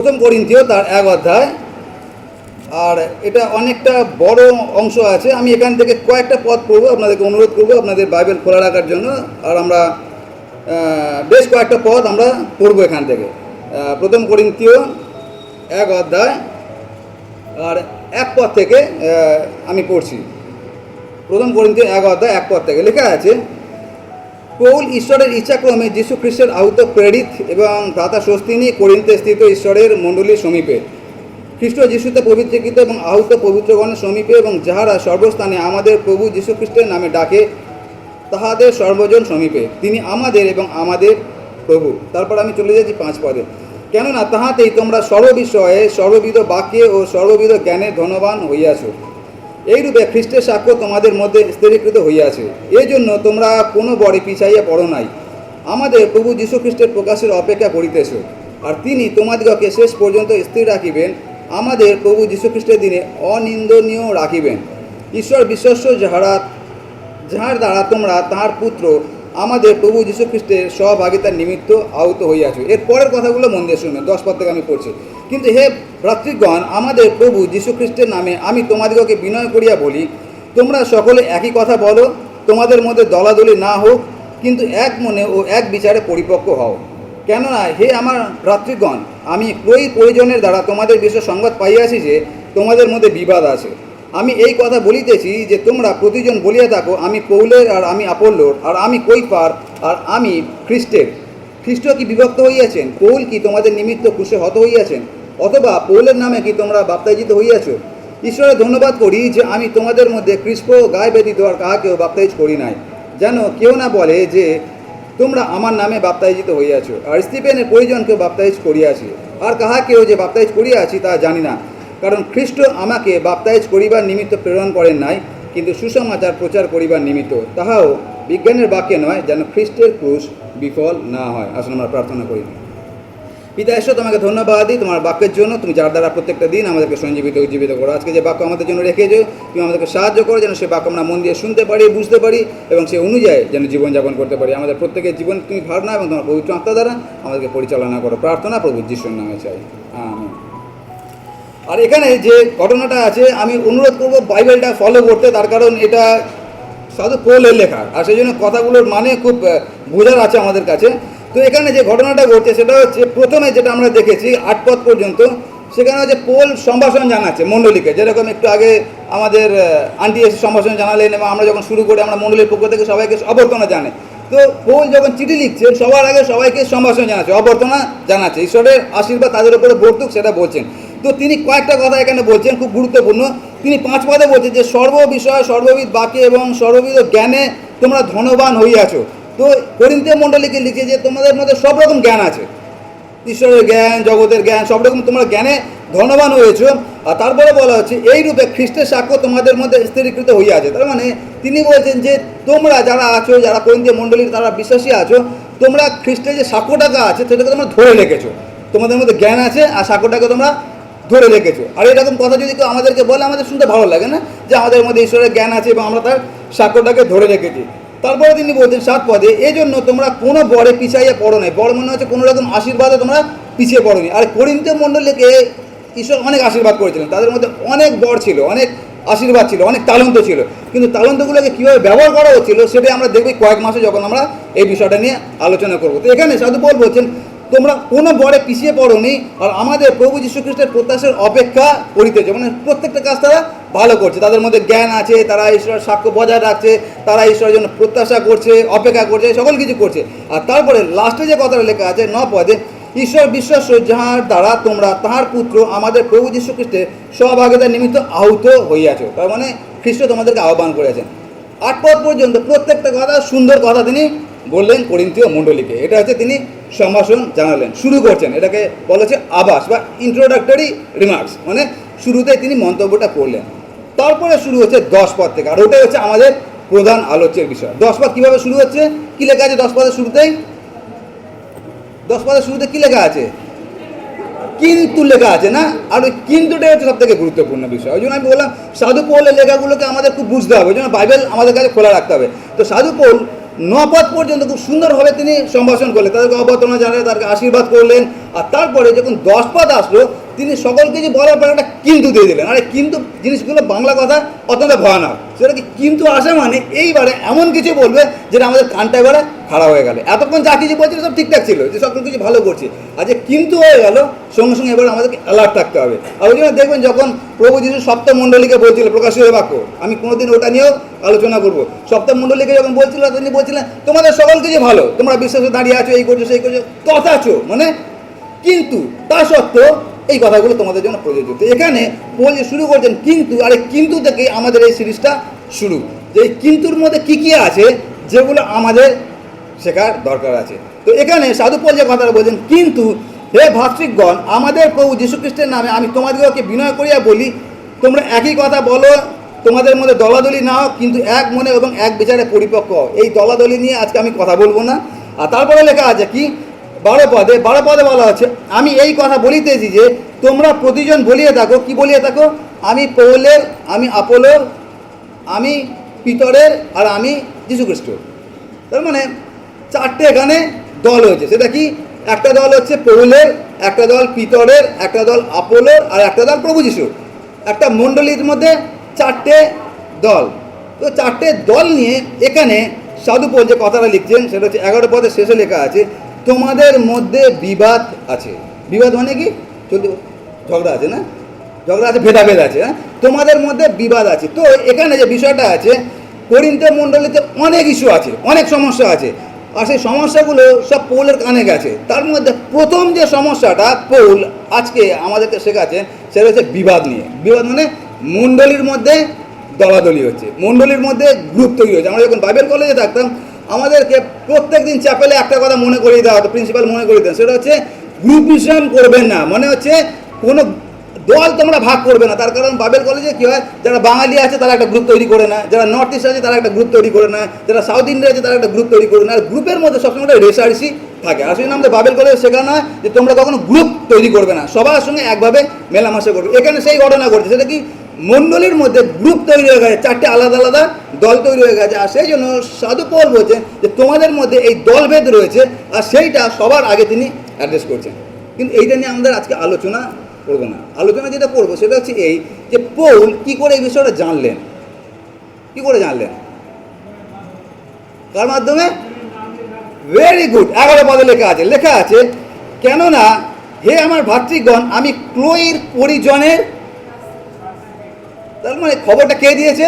প্রথম করিন্থীয় তার 1 অধ্যায়, আর এটা অনেকটা বড় অংশ আছে। আমি এখান থেকে কয়েকটা পদ পড়ব, আপনাদেরকে অনুরোধ করব আপনাদের বাইবেল খোলা রাখার জন্য। আর আমরা বেশ কয়েকটা পদ আমরা পড়ব এখান থেকে। প্রথম করিন্থীয় 1 অধ্যায় আর 1 পদ থেকে আমি পড়ছি। প্রথম করিন্থীয় 1 অধ্যায় 1 পদ থেকে লেখা আছে, পৌল ঈশ্বরের ইচ্ছাক্রমে যীশু খ্রিস্টের আহুত প্রেরিত এবং ভ্রাতা সোস্তিনি করিন্থে স্থিত ঈশ্বরের মণ্ডলীর সমীপে, খ্রিস্ট যীশুতে পবিত্রীকৃত এবং আহুত পবিত্রগণের সমীপে এবং যাহারা সর্বস্থানে আমাদের প্রভু যীশু খ্রিস্টের নামে ডাকে, তাহাদের সর্বজন সমীপে, তিনি আমাদের এবং আমাদের প্রভু। তারপর আমি চলে যাচ্ছি 5 পদে। কেননা তাহাতেই তোমরা সর্ববিষয়ে সর্ববিধ বাক্যে ও সর্ববিধ জ্ঞানে ধনবান হইয়াছ। এইরূপে খ্রিস্টের সাক্ষ্য তোমাদের মধ্যে স্থিরীকৃত হইয়াছে। এই জন্য তোমরা কোনো বড়ে পিছাইয়া পড়ো নাই, আমাদের প্রভু যীশু খ্রিস্টের প্রকাশের অপেক্ষা করিতেছ। আর তিনি তোমাদিগকে শেষ পর্যন্ত স্থির রাখিবেন, আমাদের প্রভু যীশু খ্রিস্টের দিনে অনিন্দনীয় রাখিবেন। ঈশ্বর বিশ্বস্ত, যাহার দ্বারা তোমরা তাঁর পুত্র আমাদের প্রভু যীশু খ্রিস্টের সহভাগিতার নিমিত্ত আহত হইয়াছ। এর পরের কথাগুলো মন দিয়ে শুনবেন, 10 পদ থেকে আমি পড়ছি। কিন্তু হে ভ্রাতৃগণ, আমাদের প্রভু যীশু খ্রিস্টের নামে আমি তোমাদিগকে বিনয় করিয়া বলি, তোমরা সকলে একই কথা বলো, তোমাদের মধ্যে দলাদলি না হোক, কিন্তু এক মনে ও এক বিচারে পরিপক্ক হও। কেননা হে আমার ভ্রাতৃগণ, আমি ক্রয়ী পরিজনের দ্বারা তোমাদের বিষয়ে সংবাদ পাইয়াছি যে তোমাদের মধ্যে বিবাদ আছে। আমি এই কথা বলিতেছি যে তোমরা প্রতিজন বলিয়া থাকো, আমি পৌলের, আর আমি আপল্লোর, আর আমি কৈফার, আর আমি খ্রিস্টের। খ্রিস্ট কি বিভক্ত হইয়াছেন? পৌল কি তোমাদের নিমিত্ত ক্রুশে হত হইয়াছেন? অথবা পৌলের নামে কি তোমরা বাপ্তাইজিত হইয়াছ? ঈশ্বরের ধন্যবাদ করি যে আমি তোমাদের মধ্যে ক্রিস্প গায়ে ব্যতীত আর কাহাকেও বাপ্তাইজ করি নাই, যেন কেউ না বলে যে তোমরা আমার নামে বাপ্তাইজিত হইয়াছ। আর স্টিফেনের পরিজনকেও বাপ্তাইজ করিয়াছি, আর কাহাকেও যে বাপ্তাইজ করিয়াছি তা জানি না, কারণ খ্রিস্ট আমাকে বাপ্তাইজ করিবার নিমিত্ত প্রেরণ করেন নাই, কিন্তু সুসমাচার প্রচার করিবার নিমিত্ত, তাহাও বিজ্ঞানের বাক্যে নয়, যেন খ্রিস্টের ক্রুশ বিফল না হয়। আসলে আমরা প্রার্থনা করি। পিতা ঈশ্বর, তোমাকে ধন্যবাদ দিই তোমার বাক্যের জন্য, তুমি যার দ্বারা প্রত্যেকটা দিন আমাদেরকে সঞ্জীবিত উজ্জীবিত করো। আজকে যে বাক্য আমাদের জন্য রেখেছো, তুমি আমাদেরকে সাহায্য করো যেন সে বাক্য আমরা মন দিয়ে শুনতে পারি, বুঝতে পারি এবং সে অনুযায়ী যেন জীবনযাপন করতে পারি। আমাদের প্রত্যেকের জীবন তুমি ভাবনা এবং তোমার পবিত্র আত্মা দ্বারা আমাদেরকে পরিচালনা করো। প্রার্থনা প্রভু যিশুর নামে চাই, আমেন। আর এখানে যে ঘটনাটা আছে, আমি অনুরোধ করব বাইবেলটা ফলো করতে, তার কারণ এটা সাধু পৌলের লেখা, আর সেই জন্য কথাগুলোর মানে খুব বোঝার আছে আমাদের কাছে। তো এখানে যে ঘটনাটা ঘটছে সেটা হচ্ছে, প্রথমে যেটা আমরা দেখেছি 8 পদ পর্যন্ত, সেখানে হচ্ছে পৌল সম্ভাষণ জানাচ্ছে মণ্ডলীকে। যেরকম একটু আগে আমাদের আন্টি এসে সম্ভাষণ জানালেন, এবং আমরা যখন শুরু করি আমরা মণ্ডলীর পক্ষ থেকে সবাইকে অভ্যর্থনা জানাই। তো পৌল যখন চিঠি লিখছেন সবার আগে সবাইকে সম্ভাষণ জানাচ্ছে, অভ্যর্থনা জানাচ্ছে, ঈশ্বরের আশীর্বাদ তাদের উপরে বর্তুক সেটা বলছেন। তো তিনি কয়েকটা কথা এখানে বলছেন খুব গুরুত্বপূর্ণ। তিনি 5 পদে বলছেন যে সর্ববিষয় সর্ববিধ বাক্যে এবং সর্ববিধ জ্ঞানে তোমরা ধনবান হইয়াছ। তো করিন্থীয় মণ্ডলীকে লিখে যে তোমাদের মধ্যে সব রকম জ্ঞান আছে, ঈশ্বরের জ্ঞান, জগতের জ্ঞান, সব রকম তোমরা জ্ঞানে ধনবান হয়েছ। আর তারপরে বলা হচ্ছে এইরূপে খ্রিস্টের সাক্ষ্য তোমাদের মধ্যে স্থিরীকৃত হইয়াছে। তার মানে তিনি বলছেন যে তোমরা যারা আছো, যারা করিন্থীয় মণ্ডলীর তারা বিশ্বাসী আছো, তোমরা খ্রিস্টের যে সাক্ষ্যটাকে আছে সেটাকে তোমরা ধরে রেখেছো। তোমাদের মধ্যে জ্ঞান আছে আর সাক্ষ্যটাকে তোমরা ধরে রেখেছো। আর এরকম কথা যদি কেউ আমাদেরকে বলে, আমাদের শুনতে ভালো লাগে না, যে আমাদের মধ্যে ঈশ্বরের জ্ঞান আছে এবং আমরা তার সাক্ষ্যটাকে ধরে রেখেছি। তারপরে তিনি বলছেন 7 পদে, এই জন্য তোমরা কোনো বড়ে পিছাইয়া পড়ো নাই। বড় মনে হচ্ছে কোনো রকম আশীর্বাদে তোমরা পিছিয়ে পড়োনি। আর করিন্থীয় মণ্ডলীকে ঈশ্বর অনেক আশীর্বাদ করেছিলেন, তাদের মধ্যে অনেক বর ছিল, অনেক আশীর্বাদ ছিল, অনেক তালন্ত ছিল, কিন্তু তালন্তগুলোকে কীভাবে ব্যবহার করা হচ্ছিল সেটাই আমরা দেখবি কয়েক মাসে যখন আমরা এই বিষয়টা নিয়ে আলোচনা করবো। তো এখানে সাধু পৌল বলছেন তোমরা কোনো বড়ে পিছিয়ে পড়োনি, আর আমাদের প্রভু যীশু খ্রিস্টের প্রত্যাশার অপেক্ষা করিতেছে। মানে প্রত্যেকটা কাজ তারা ভালো করছে, তাদের মধ্যে জ্ঞান আছে, তারা ঈশ্বরের সাক্ষ্য বজায় রাখছে, তারা ঈশ্বরের জন্য প্রত্যাশা করছে, অপেক্ষা করছে, সকল কিছু করছে। আর তারপরে লাস্টে যে কথাটা লেখা আছে 9 পদে, ঈশ্বর বিশ্বাস্য, যাহার দ্বারা তোমরা তাহার পুত্র আমাদের প্রভু যীশু খ্রিস্টের সহভাগিতার নিমিত্ত আহুত হইয়াছ। তার মানে খ্রিস্ট তোমাদেরকে আহ্বান করেছেন। 8 পদ পর্যন্ত প্রত্যেকটা কথা সুন্দর কথা তিনি বললেন করিন্থীয় মণ্ডলীকে। এটা হচ্ছে তিনি সম্ভাষণ জানালেন, শুরু করছেন, এটাকে বলা হচ্ছে আবাস বা ইন্ট্রোডাক্টরি রিমার্কস, মানে শুরুতেই তিনি মন্তব্যটা করলেন। তারপরে শুরু হচ্ছে 10 পদ থেকে, আর ওটাই হচ্ছে আমাদের প্রধান আলোচ্যের বিষয়। 10 পদ কীভাবে শুরু হচ্ছে, কী লেখা আছে 10 পদের শুরুতেই? 10 পদের শুরুতে কী লেখা আছে? কিন্তু লেখা আছে না? আর ওই কিন্তুটাই হচ্ছে সব থেকে গুরুত্বপূর্ণ বিষয়। ওই জন্য আমি বললাম সাধু পৌলের লেখাগুলোকে আমাদের খুব বুঝতে হবে, ওই জন্য বাইবেল আমাদের কাছে খোলা রাখতে হবে। তো সাধু পৌল 9 পদ পর্যন্ত খুব সুন্দরভাবে তিনি সম্ভাষণ করলেন, তাদেরকে অভ্যর্থনা জানালেন, তাদেরকে আশীর্বাদ করলেন। আর তারপরে যখন 10 পদ আসলো, তিনি সকল কিছু বলার পরে একটা কিন্তু দিয়ে দিলেন। আরে কিন্তু জিনিসগুলো বাংলা কথা অত্যন্ত ভয়ানক। সেটা কি কিন্তু আসে মানে এইবারে এমন কিছু বলবে যেটা আমাদের কানটা এবারে খারাপ হয়ে গেল। এতক্ষণ যা কিছু বলছিল সব ঠিকঠাক ছিল, যে সকল কিছু ভালো করছে, আর যে কিন্তু হয়ে গেল সঙ্গে সঙ্গে এবার আমাদেরকে অ্যালার্ট থাকতে হবে। আর ওই জন্য দেখবেন যখন প্রভু যিশু সপ্তম মণ্ডলীকে বলছিল প্রকাশিত বাক্য, আমি কোনোদিন ওটা নিয়েও আলোচনা করবো, সপ্তম মণ্ডলীকে যখন বলছিল তিনি বলছিলেন তোমাদের সকল কিছু ভালো, তোমরা বিশ্বাসে দাঁড়িয়ে আছো, এই করছো সেই করছো, তথাচো মানে কিন্তু তা সত্ত্বেও এই কথাগুলো তোমাদের জন্য প্রযোজ্য। তো এখানে বলে শুরু করছেন কিন্তু, আর এই কিন্তু থেকে আমাদের এই সিরিজটা শুরু, যে এই কিন্তুর মধ্যে কী কী আছে যেগুলো আমাদের শেখার দরকার আছে। তো এখানে সাধু পল যে কথাটা বলছেন, কিন্তু হে ভাতৃগণ, আমাদের প্রভু যীশু খ্রিস্টের নামে আমি তোমাদেরকে বিনয় করিয়া বলি, তোমরা একই কথা বলো, তোমাদের মধ্যে দলাদলি না হোক, কিন্তু এক মনে এবং এক বিচারে পরিপক্ক হও। এই দলাদলি নিয়ে আজকে আমি কথা বলবো না। আর তারপরে লেখা আছে কি 12 পদে বলা হচ্ছে, আমি এই কথা বলিতেছি যে তোমরা প্রতিজন বলিয়ে থাকো, কি বলিয়ে থাকো, আমি পৌলের, আমি আপোলোর, আমি পিতরের, আর আমি যীশু খ্রিস্ট। তার মানে 4টে এখানে দল হয়েছে। সেটা কি, একটা দল হচ্ছে পৌলের, একটা দল পিতরের, একটা দল আপোলোর, আর একটা দল প্রভু যীশুর। একটা মণ্ডলীর মধ্যে 4টে দল। তো 4টে দল নিয়ে এখানে সাধু পল যে কথাটা লিখছেন সেটা হচ্ছে 11 পদের শেষে লেখা আছে, তোমাদের মধ্যে বিবাদ আছে। বিবাদ মানে কি, চলতে ঝগড়া আছে না, ঝগড়া আছে, ভেদাভেদ আছে, হ্যাঁ, তোমাদের মধ্যে বিবাদ আছে। তো এখানে যে বিষয়টা আছে, করিন্থের মণ্ডলীতে অনেক ইস্যু আছে, অনেক সমস্যা আছে, আর সেই সমস্যাগুলো সব পৌলের কানে গেছে। তার মধ্যে প্রথম যে সমস্যাটা পৌল আজকে আমাদেরকে শেখাচ্ছেন সেটা হচ্ছে বিবাদ নিয়ে। বিবাদ মানে মণ্ডলীর মধ্যে দলাদলি হচ্ছে, মণ্ডলীর মধ্যে গ্রুপ তৈরি হচ্ছে। আমরা যখন বাইবেল কলেজে থাকতাম আমাদেরকে প্রত্যেক দিন চ্যাপেলে একটা কথা মনে করিয়ে দেওয়া হতো, প্রিন্সিপাল মনে করিয়ে দেন, সেটা হচ্ছে গ্রুপ মিশন করবেন না, মানে হচ্ছে কোনো দল তোমরা ভাগ করবে না। তার কারণ বাইবেল কলেজে কী হয়, যারা বাঙালি আছে তারা একটা গ্রুপ তৈরি করে না, যারা নর্থ ইস্ট আছে তারা একটা গ্রুপ তৈরি করে না, যারা সাউথ ইন্ডিয়া আছে তারা একটা গ্রুপ তৈরি করে না। আর গ্রুপের মধ্যে সবসময় একটা রেসারেসি থাকে। আসলে আমাদের বাইবেল কলেজে শেখানো হয় যে তোমরা কখনো গ্রুপ তৈরি করবে না, সবার সঙ্গে একভাবে মেলামেশা করবে। এখানে সেই ঘটনা ঘটছে, সেটা কি, মণ্ডলীর মধ্যে গ্রুপ তৈরি হয়ে গেছে, 4টে আলাদা আলাদা দল তৈরি হয়ে গেছে। আর সেই জন্য সাধু পৌল বলছেন যে তোমাদের মধ্যে এই দলভেদ রয়েছে, আর সেইটা সবার আগে তিনি অ্যাড্রেস করছেন। কিন্তু এইটা নিয়ে আমাদের আজকে আলোচনা করবো না। আলোচনা যেটা করবো সেটা হচ্ছে এই, যে পৌল কী করে এই বিষয়টা জানলেন, কী করে জানলেন, কার মাধ্যমে? ভেরি গুড, 11 পদে লেখা আছে কেননা হে আমার ভাতৃগণ, আমি ক্লোয়ির পরিজনের। তার মানে খবরটা কে দিয়েছে?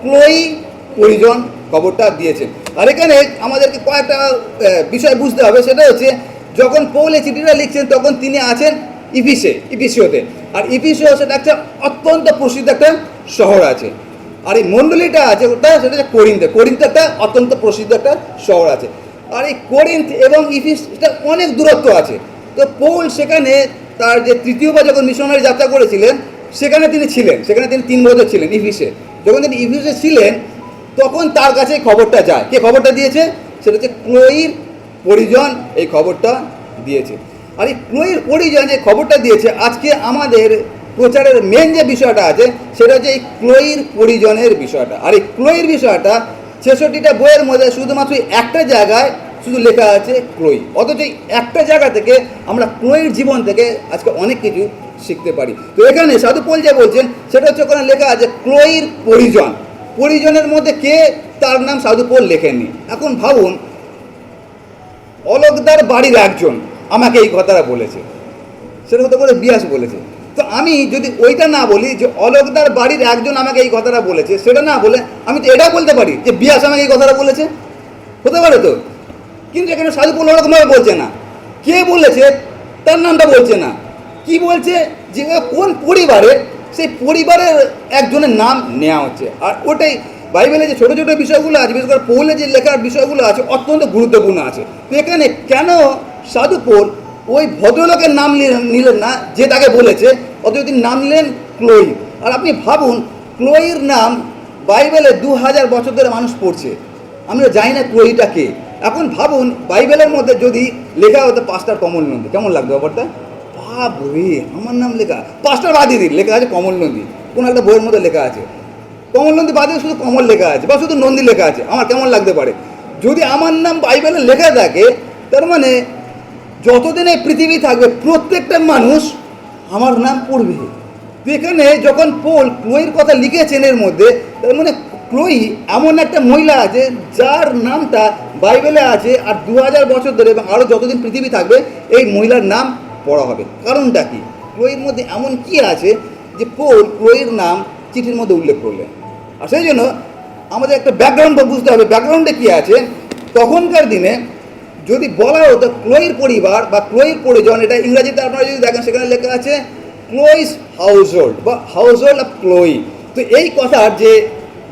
ক্লোয়ি পরিজন খবরটা দিয়েছে। আর এখানে আমাদেরকে কয়েকটা বিষয় বুঝতে হবে। সেটা হচ্ছে যখন পৌল এই চিঠিটা লিখছেন তখন তিনি আছেন ইফিসিওতে। আর ইফিসিও সেটা একটা অত্যন্ত প্রসিদ্ধ একটা শহর আছে। আর এই মণ্ডলীটা আছে ওটা, সেটা হচ্ছে কোরিন্থে। কোরিন্থে একটা অত্যন্ত প্রসিদ্ধ একটা শহর আছে। আর এই কোরিন্থ এবং ইফিস এটা অনেক দূরত্ব আছে। তো পৌল সেখানে তার যে তৃতীয়বার যখন মিশনারি যাত্রা করেছিলেন সেখানে তিনি ছিলেন, সেখানে তিনি 3 বছর ছিলেন ইফিসে। যখন তিনি ইফিসে ছিলেন তখন তার কাছে খবরটা যায়। কে খবরটা দিয়েছে? সেটা হচ্ছে ক্লোয়ির পরিজন এই খবরটা দিয়েছে। আর এই ক্লোয়ির পরিজন যে খবরটা দিয়েছে, আজকে আমাদের প্রচারের মেন যে বিষয়টা আছে সেটা হচ্ছে এই ক্লোয়ির পরিজনের বিষয়টা। আর এই ক্লোয়ির বিষয়টা 66টা বইয়ের মধ্যে শুধুমাত্র একটা জায়গায় শুধু লেখা আছে ক্লোয়ি। অথচ একটা জায়গা থেকে আমরা ক্লোয়ির জীবন থেকে আজকে অনেক কিছু শিখতে পারি। তো এখানে সাধু পৌল যে বলছেন সেটা হচ্ছে ওখানে লেখা আছে ক্লোয়ির পরিজন। পরিজনের মধ্যে কে, তার নাম সাধু পৌল লেখেননি। এখন ভাবুন, অলকদার বাড়ির একজন আমাকে এই কথাটা বলেছে, সেটা হতে পারে বিয়াস বলেছে। তো আমি যদি ওইটা না বলি যে অলকদার বাড়ির একজন আমাকে এই কথাটা বলেছে, সেটা না বলে আমি তো এটা বলতে পারি যে বিয়াস আমাকে এই কথাটা বলেছে, হতে পারে তো। কিন্তু এখানে সাধু পৌল ওরকমভাবে বলছে না, কে বলেছে তার নামটা বলছে না, কি বলছে যে কোন পরিবারের, সেই পরিবারের একজনের নাম নেওয়া হচ্ছে। আর ওটাই বাইবেলে যে ছোটো ছোটো বিষয়গুলো আছে, বিশেষ করে পৌলে যে লেখার বিষয়গুলো আছে অত্যন্ত গুরুত্বপূর্ণ আছে। তো এখানে কেন সাধু পৌল ওই ভদ্রলোকের নাম নিলেন না যে তাকে বলেছে, অথচ তিনি নাম নিলেন ক্লোয়ি। আর আপনি ভাবুন, ক্লোয়ির নাম বাইবেলে 2000 বছর ধরে মানুষ পড়ছে, আমরা জানি না ক্লোয়িটা কে। এখন ভাবুন, বাইবেলের মধ্যে যদি লেখা হতো পাস্টার কমল নন্দী, কেমন লাগতো ব্যাপারটা? বাবরে, আমার নাম লেখা, পাস্টার বাদই দিন লেখা আছে কমল নন্দী, কোনো একটা বইয়ের মধ্যে লেখা আছে কমল নন্দী, বাদে শুধু কমল লেখা আছে বা শুধু নন্দী লেখা আছে, আমার কেমন লাগতে পারে? যদি আমার নাম বাইবেলে লেখা থাকে, তার মানে যতদিন এই পৃথিবী থাকবে প্রত্যেকটা মানুষ আমার নাম পড়বে। তো এখানে যখন পোল ক্লোইর কথা লিখেছেন এর মধ্যে, তার মানে ক্লোই এমন একটা মহিলা আছে যার নামটা বাইবেলে আছে, আর 2000 বছর ধরে এবং আরও যতদিন পৃথিবী থাকবে এই মহিলার নাম পড়া হবে। কারণটা কি? ক্লোইর মধ্যে এমন কি আছে যে পোল ক্লোইর নাম চিঠির মধ্যে উল্লেখ করলেন? আর সেই জন্য আমাদের একটা ব্যাকগ্রাউন্ড বুঝতে হবে, ব্যাকগ্রাউন্ডে কী আছে। তখনকার দিনে যদি বলা হতো ক্লোইর পরিবার বা ক্লোইর পরিজন, এটা ইংরাজিতে আপনারা যদি দেখেন সেখানে লেখা আছে ক্লোইস হাউস হোল্ড বা হাউস হোল্ড অফ ক্লোই। তো এই কথার যে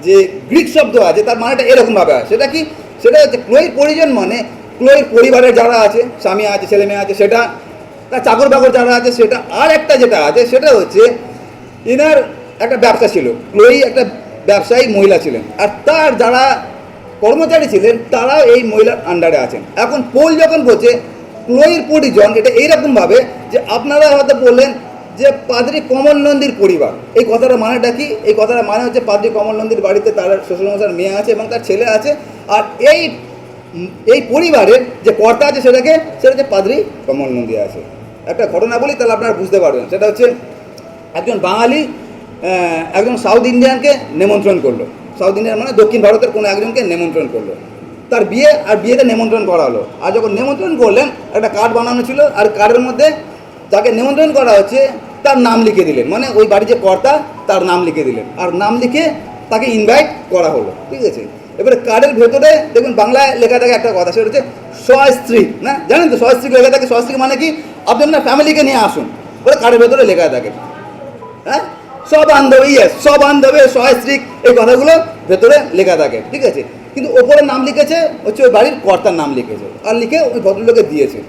যে গ্রিক শব্দ আছে তার মানেটা এরকমভাবে আছে। সেটা কি? সেটা হচ্ছে ক্লোইর পরিজন মানে ক্লোইর পরিবারের যারা আছে, স্বামী আছে, ছেলে মেয়ে আছে, সেটা তার চাকর বাকর যারা আছে সেটা। আর একটা যেটা আছে সেটা হচ্ছে এনার একটা ব্যবসা ছিল, ক্লোই একটা ব্যবসায়ী মহিলা ছিলেন, আর তার যারা কর্মচারী ছিলেন তারাও এই মহিলার আন্ডারে আছেন। এখন পোল যখন বলছে ক্লোইর পরিজন, এটা এইরকমভাবে যে আপনারা হয়তো বললেন যে পাদ্রী কমল নন্দীর পরিবার। এই কথাটা মানেটা কি? এই কথাটা মানে হচ্ছে পাদ্রী কমল নন্দীর বাড়িতে তার শ্বশুরমশাইয়ের মেয়ে আছে এবং তার ছেলে আছে, আর এই পরিবারের যে কর্তা আছে সেটা হচ্ছে পাদ্রী কমল নন্দী আছে। একটা ঘটনা বলি তাহলে আপনারা বুঝতে পারবেন। সেটা হচ্ছে একজন বাঙালি একজন সাউথ ইন্ডিয়ানকে নিমন্ত্রণ করলো। সাউথ ইন্ডিয়ান মানে দক্ষিণ ভারতের কোনো একজনকে নিমন্ত্রণ করলো, তার বিয়ে, আর বিয়েতে নিমন্ত্রণ করা হলো। আর যখন নিমন্ত্রণ করলেন একটা কার্ড বানানো ছিল, আর কার্ডের মধ্যে যাকে নিমন্ত্রণ করা হচ্ছে তার নাম লিখে দিলেন, মানে ওই বাড়ির যে কর্তা তার নাম লিখে দিলেন, আর নাম লিখে তাকে ইনভাইট করা হলো। ঠিক আছে, এবারে কার্ডের ভেতরে দেখুন বাংলায় লেখা থাকে একটা কথা, সেটা হচ্ছে সস্ত্রীক। না, জানেন তো সস্ত্রীক লেখা থাকে? সস্ত্রীক মানে কি? আপনি আপনার ফ্যামিলিকে নিয়ে আসুন, বলে কার্ডের ভেতরে লেখা থাকে। হ্যাঁ, সবান্ধবী, সবান্ধবে সস্ত্রীক, এই কথাগুলো ভেতরে লেখা থাকে। ঠিক আছে, কিন্তু ওপরে নাম লিখেছে হচ্ছে ওই বাড়ির কর্তার নাম লিখেছে, আর লিখে ওই ভদ্রলোকে দিয়েছে।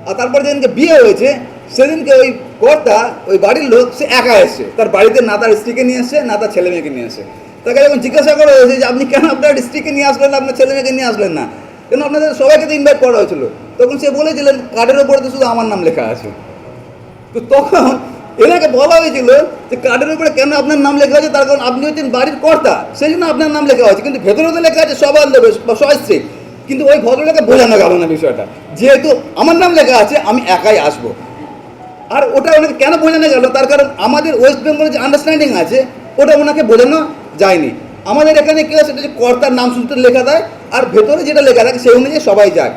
আর তারপর যেদিনকে বিয়ে হয়েছে সেদিনকে ওই কর্তা, ওই বাড়ির লোক, সে একা এসছে, তার বাড়িতে না তার স্ত্রীকে নিয়ে এসছে না তার ছেলে মেয়েকে নিয়ে এসছে। তাকে যখন জিজ্ঞাসা করা হয়েছে যে আপনি কেন আপনার স্ত্রীকে নিয়ে আসলেন না, আপনার ছেলে মেয়েকে নিয়ে আসলেন না, কেন আপনাদের সবাইকে তো ইনভাইট করা হয়েছিল, তখন সে বলেছিলেন কার্ডের ওপরে তো শুধু আমার নাম লেখা আছে। তো তখন এনাকে বলা হয়েছিল যে কার্ডের উপরে কেন আপনার নাম লেখা আছে, তার কারণ আপনি হচ্ছেন বাড়ির কর্তা, সেই জন্য আপনার নাম লেখা হয়েছে, কিন্তু ভেতরে তো লেখা আছে সবান্ধব বা সস্ত্রীক। কিন্তু ওই ভদ্রলোকে বোঝানো গেল না বিষয়টা, যেহেতু আমার নাম লেখা আছে আমি একাই আসবো। আর ওটা ওনাকে কেন বোঝানো গেল, তার কারণ আমাদের ওয়েস্ট বেঙ্গলের যে আন্ডারস্ট্যান্ডিং আছে ওটা ওনাকে বোঝানো যায়নি। আমাদের এখানে কী হয়, সেটা যে কর্তার নাম শুনতে লেখা দেয়, আর ভেতরে যেটা লেখা থাকে সেই অনুযায়ী সবাই যায়।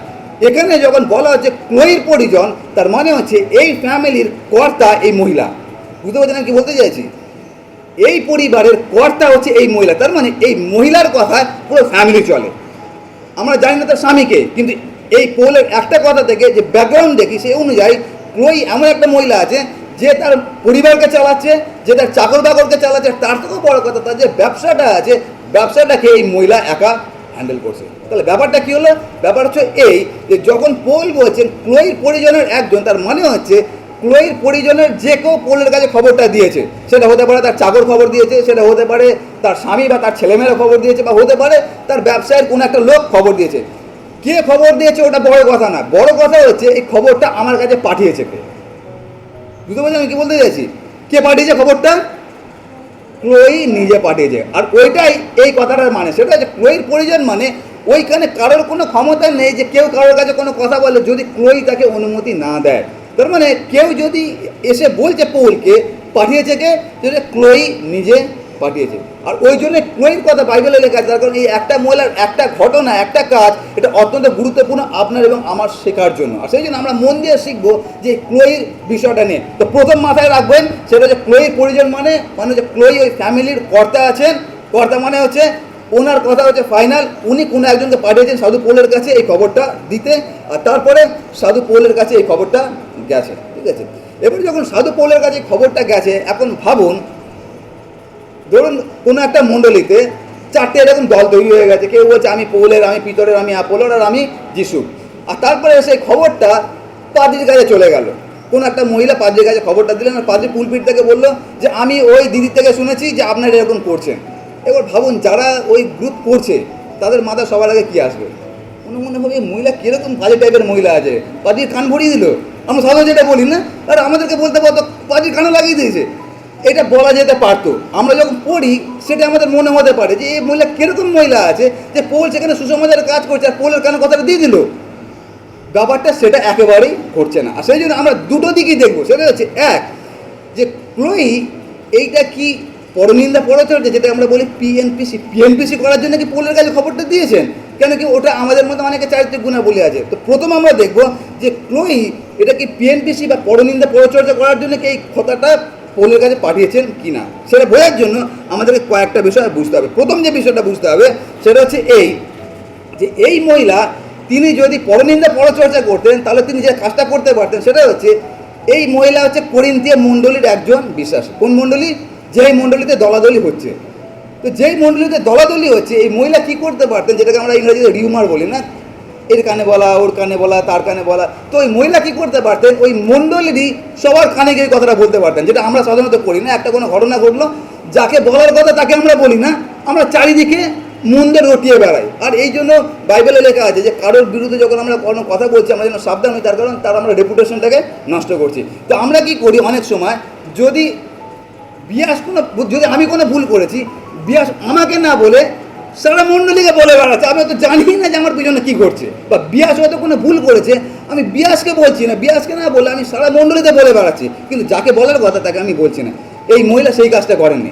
এখানে যখন বলা হচ্ছে ক্লোইর পরিজন, তার মানে হচ্ছে এই ফ্যামিলির কর্তা এই মহিলা। বুঝতে পারছেন আমি কি বলতে চাইছি? এই পরিবারের কর্তা হচ্ছে এই মহিলা, তার মানে এই মহিলার কথায় পুরো ফ্যামিলি চলে। আমরা জানি না তার স্বামীকে, কিন্তু এই পোলের একটা কথা থেকে যে ব্যাকগ্রাউন্ড দেখি সেই অনুযায়ী ক্লোই এমন একটা মহিলা আছে যে তার পরিবারকে চালাচ্ছে, যে তার চাকর বাকরকে চালাচ্ছে, তার থেকেও বড় কথা তার যে ব্যবসাটা আছে ব্যবসাটাকে এই মহিলা একা হ্যান্ডেল করছে। তাহলে ব্যাপারটা কী হলো? ব্যাপার হচ্ছে এই যে যখন পোল বলছেন ক্লোইর পরিজনের একজন, তার মানে হচ্ছে ক্লোইর পরিজনের যে কেউ পোলের কাছে খবরটা দিয়েছে, সেটা হতে পারে তার চাকর খবর দিয়েছে, সেটা হতে পারে তার স্বামী বা তার ছেলেমেয়েরা খবর দিয়েছে, বা হতে পারে তার ব্যবসায়ের কোনো একটা লোক খবর দিয়েছে। কে খবর দিয়েছে ওটা বড় কথা না, বড় কথা হচ্ছে এই খবরটা আমার কাছে পাঠিয়েছে কে। বুঝতে পারছি আমি কি বলতে চাইছি? কে পাঠিয়েছে খবরটা? ক্লোই নিজে পাঠিয়েছে। আর ওইটাই এই কথাটার মানে, সেটা হচ্ছে ক্লোইর পরিজন মানে ওইখানে কারোর কোনো ক্ষমতা নেই যে কেউ কারোর কাছে কোনো কথা বলে যদি ক্লোই তাকে অনুমতি না দেয়। তার মানে কেউ যদি এসে বলছে পোলকে পাঠিয়েছে কে, যেটা ক্লোই নিজে পাঠিয়েছে। আর ওই জন্য ক্লোইর কথা বাইবেলে লেখা আছে, তার কারণ এই একটা মহিলার একটা ঘটনা, একটা কাজ, এটা অত্যন্ত গুরুত্বপূর্ণ আপনার এবং আমার শেখার জন্য। আর সেই জন্য আমরা মন দিয়ে শিখবো যে ক্লোইর বিষয়টা নিয়ে। তো প্রথম মাথায় রাখবেন সেটা হচ্ছে ক্লোইর পরিজন মানে হচ্ছে ক্লোই ওই ফ্যামিলির কর্তা আছেন। কর্তা মানে হচ্ছে ওনার কথা হচ্ছে ফাইনাল, উনি কোনো একজনকে পাঠিয়েছেন সাধু পৌলের কাছে এই খবরটা দিতে, আর তারপরে সাধু পৌলের কাছে এই খবরটা গেছে। ঠিক আছে, এবার যখন সাধু পৌলের কাছে খবরটা গেছে, এখন ভাবুন ধরুন কোনো একটা মণ্ডলীতে 4টে এরকম দল তৈরি হয়ে গেছে, কেউ বলছে আমি পৌলের, আমি পিতরের, আমি আপোলোর, আর আমি যিশু। আর তারপরে সেই খবরটা পাদ্রির কাছে চলে গেল। কোনো একটা মহিলা পাদ্রির কাছে খবরটা দিলেন, আর পাদ্রি পুলপিট থেকে বললো যে আমি ওই দিদির থেকে শুনেছি যে আপনারা এরকম করছেন। এবার ভাবুন যারা ওই গ্রুপ করছে তাদের মাথা সবার আগে কী আসবে? মনে হবে এই মহিলা কীরকম বাজে টাইপের মহিলা আছে, পাদ্রির কান ভরিয়ে দিল। আমরা সাধারণ যেটা বলি না, আর আমাদেরকে বলতে পারতো পাদ্রির কানে লাগিয়ে দিয়েছে। এটা বলা যেতে পারতো। আমরা যখন পড়ি সেটা আমাদের মনে হতে পারে যে এই মহিলা কীরকম মহিলা আছে যে পৌল সেখানে সুসমাচারে কাজ করছে আর পৌলের কেন কথাটা দিয়ে দিল। ব্যাপারটা সেটা একেবারেই ঘটছে না। আর সেই জন্য আমরা দুটো দিকই দেখবো। সেটা হচ্ছে এক, যে ক্লোই এইটা কি পরনিন্দা পরচর্যা, যেটা আমরা বলি পিএনপিসি করার জন্য কি পৌলের কাছে খবরটা দিয়েছেন? কেন কি ওটা আমাদের মধ্যে অনেকে চারিত্রিক গুণাবলী আছে। তো প্রথম আমরা দেখবো যে ক্লোই এটা কি পিএনপিসি বা পরনিন্দা পরচর্যা করার জন্য কি এই কথাটা পৌলের কাছে পাঠিয়েছেন কি না, সেটা বোঝার জন্য আমাদেরকে কয়েকটা বিষয় বুঝতে হবে। প্রথম যে বিষয়টা বুঝতে হবে সেটা হচ্ছে এই, যে এই মহিলা তিনি যদি পরনিন্দা পরচর্চা করতেন তাহলে তিনি যে কাজটা করতে পারতেন সেটা হচ্ছে, এই মহিলা হচ্ছে করিন্থীয় মণ্ডলীর একজন বিশ্বাসী। কোন মণ্ডলী? যেই মণ্ডলীতে দলাদলি হচ্ছে। তো যেই মণ্ডলীতে দলাদলি হচ্ছে এই মহিলা কী করতে পারতেন, যেটাকে আমরা ইংরেজিতে রিউমার বলি না, এর কানে বলা, ওর কানে বলা, তার কানে বলা। তো ওই মহিলা কী করতে পারতেন, ওই মণ্ডলীরই সবার কানে গিয়ে কথাটা বলতে পারতেন, যেটা আমরা সাধারণত করি না। একটা কোনো ঘটনা ঘটলো, যাকে বলার কথা তাকে আমরা বলি না, আমরা চারিদিকে মন্দে রটিয়ে বেড়াই। আর এই জন্য বাইবেলে লেখা আছে যে কারোর বিরুদ্ধে যখন আমরা কোনো কথা বলছি আমরা যেন সাবধান হই, তার কারণ তার আমরা রেপুটেশনটাকে নষ্ট করছি। তো আমরা কি করি, অনেক সময় যদি যদি আমি কোনো ভুল করেছি, বিয়াস আমাকে না বলে সারা মণ্ডলীকে বলে বেড়াচ্ছে, আমি তো জানি না যে আমার পিছনে কী করছে। বা বিয়াস হয়তো কোনো ভুল করেছে, আমি বিয়াসকে বলছি না, বিয়াসকে না বলে আমি সারা মণ্ডলীতে বলে বেড়াচ্ছি, কিন্তু যাকে বলার কথা তাকে আমি বলছি না। এই মহিলা সেই কাজটা করেননি।